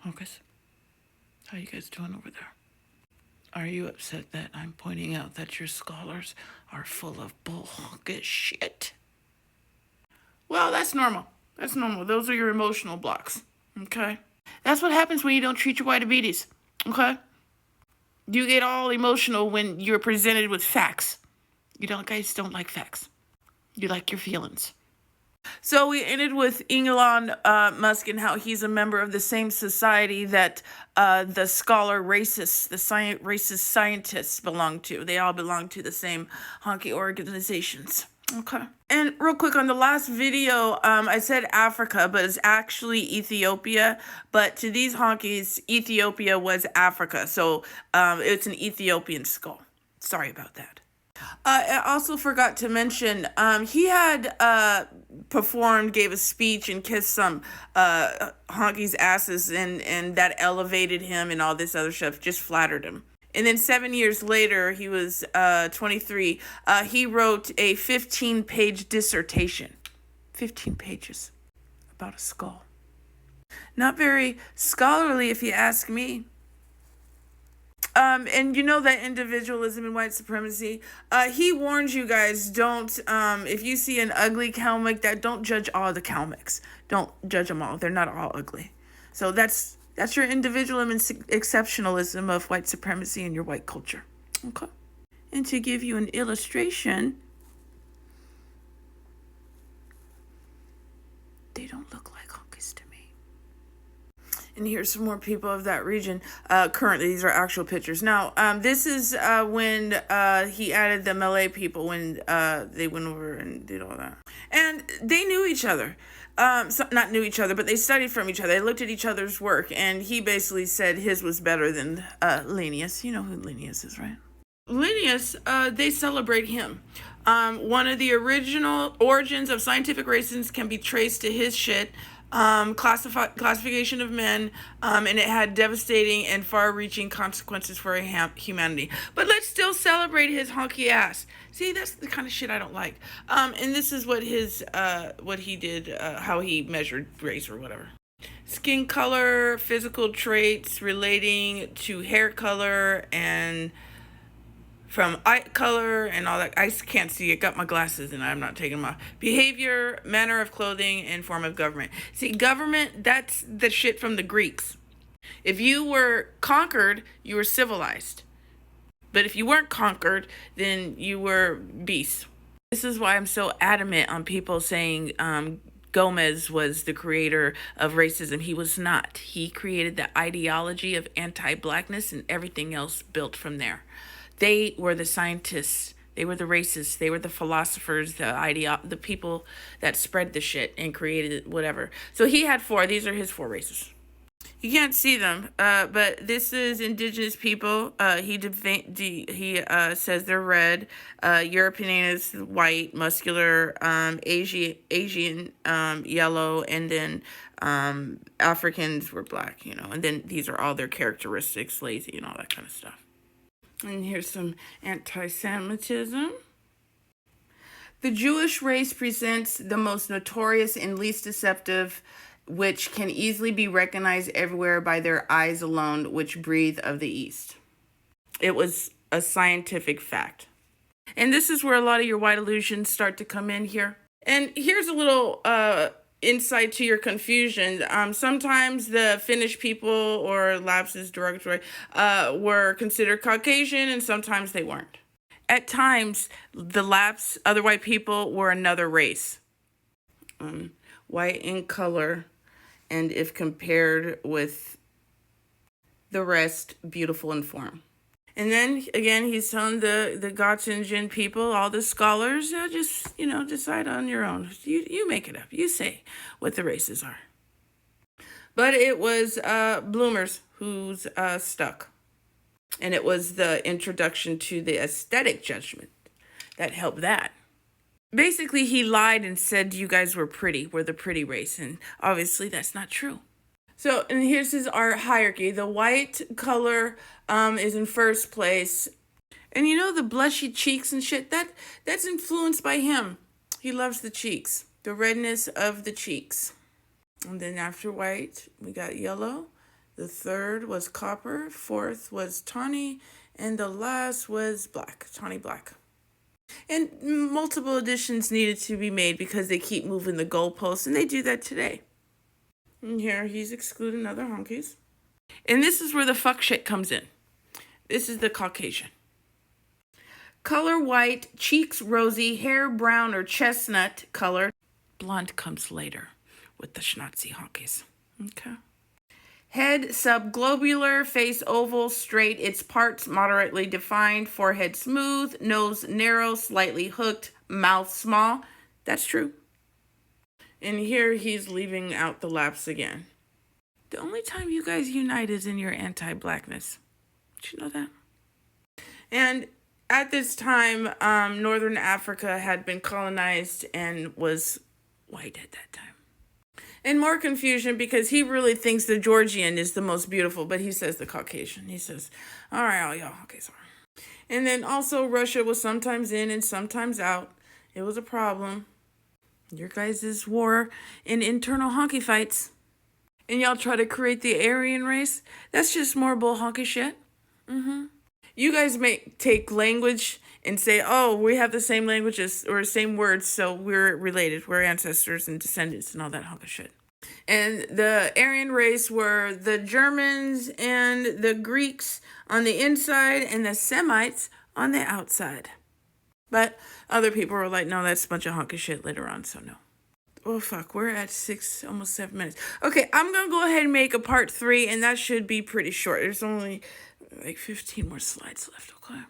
Honkus, how you guys doing over there? Are you upset that I'm pointing out that your scholars are full of bull honkish shit? Well, that's normal. That's normal. Those are your emotional blocks. Okay? That's what happens when you don't treat your white diabetes. Okay? You get all emotional when you're presented with facts. Guys don't like facts. You like your feelings. So we ended with Elon Musk and how he's a member of the same society that the scholar racists, the racist scientists belong to. They all belong to the same honky organizations. Okay. And real quick, on the last video, I said Africa, but it's actually Ethiopia. But to these honkies, Ethiopia was Africa. So it's an Ethiopian skull. Sorry about that. I also forgot to mention, he had gave a speech and kissed some honkies' asses, and that elevated him and all this other stuff, just flattered him. And then 7 years later, he was 23, he wrote a 15-page dissertation. 15 pages about a skull. Not very scholarly, if you ask me. And you know that individualism and white supremacy, he warns you guys, don't, if you see an ugly Kalmyk, don't judge all the Kalmyks. Don't judge them all. They're not all ugly. So that's your individualism and exceptionalism of white supremacy in your white culture. Okay. And to give you an illustration, they don't look like honkies to me. And here's some more people of that region. Currently, these are actual pictures. Now, this is when he added the Malay people, when they went over and did all that. And they knew each other. Not knew each other, but they studied from each other. They looked at each other's work, and he basically said his was better than Linnaeus. You know who Linnaeus is, right? Linnaeus, they celebrate him. One of the original origins of scientific racism can be traced to his shit. Classification of men, and it had devastating and far-reaching consequences for humanity. But let's still celebrate his honky ass. See, that's the kind of shit I don't like. And this is what he did, how he measured race or whatever. Skin color, physical traits relating to hair color, and from eye color and all that. I can't see. I got my glasses and I'm not taking them off. Behavior, manner of clothing, and form of government. See, government, that's the shit from the Greeks. If you were conquered, you were civilized. But if you weren't conquered, then you were beasts. This is why I'm so adamant on people saying Gomez was the creator of racism. He was not. He created the ideology of anti-blackness, and everything else built from there. They were the scientists. They were the racists. They were the philosophers, the people that spread the shit and created whatever. So he had 4. These are his 4 races. You can't see them, but this is indigenous people. He says they're red. European is white, muscular. Asian, yellow, and then Africans were black. And then these are all their characteristics, lazy and all that kind of stuff. And here's some anti-Semitism. The Jewish race presents the most notorious and least deceptive, which can easily be recognized everywhere by their eyes alone, which breathe of the East. It was a scientific fact. And this is where a lot of your white illusions start to come in here. And here's a little insight to your confusion. Sometimes the Finnish people, or lapses derogatory, were considered Caucasian, and sometimes they weren't. At times, the other white people were another race. White in color, and if compared with the rest, beautiful in form. And then, again, he's telling the Caucasian people, all the scholars, just, decide on your own. You make it up. You say what the races are. But it was Bloomers who's stuck. And it was the introduction to the aesthetic judgment that helped that. Basically, he lied and said you guys were the pretty race. And obviously, that's not true. So, and here's his art hierarchy. The white color is in first place. And the blushy cheeks and shit, that's influenced by him. He loves the cheeks, the redness of the cheeks. And then after white, we got yellow, The third was copper, fourth was tawny, and the last was black, tawny black. And multiple additions needed to be made because they keep moving the goalposts, and they do that today. And here he's excluding other honkies. And this is where the fuck shit comes in. This is the Caucasian. Color white, cheeks rosy, hair brown or chestnut color. Blonde comes later with the schnauzy honkies. Okay. Head subglobular, face oval, straight, its parts moderately defined, forehead smooth, nose narrow, slightly hooked, mouth small. That's true. And here he's leaving out the laps again. The only time you guys unite is in your anti-blackness. Did you know that? And at this time, Northern Africa had been colonized and was white at that time. And more confusion because he really thinks the Georgian is the most beautiful, but he says the Caucasian. He says, all right, all y'all, okay, sorry. And then also Russia was sometimes in and sometimes out. It was a problem. Your guys' war in internal honky fights. And y'all try to create the Aryan race. That's just more bull honky shit. You guys may take language and say, oh, we have the same languages or same words, so we're related. We're ancestors and descendants and all that hunk of shit. And the Aryan race were the Germans and the Greeks on the inside and the Semites on the outside. But other people were like, no, that's a bunch of hunk of shit later on, so no. Oh, fuck, we're at almost 7 minutes. Okay, I'm going to go ahead and make a part 3, and that should be pretty short. There's only like 15 more slides left, okay?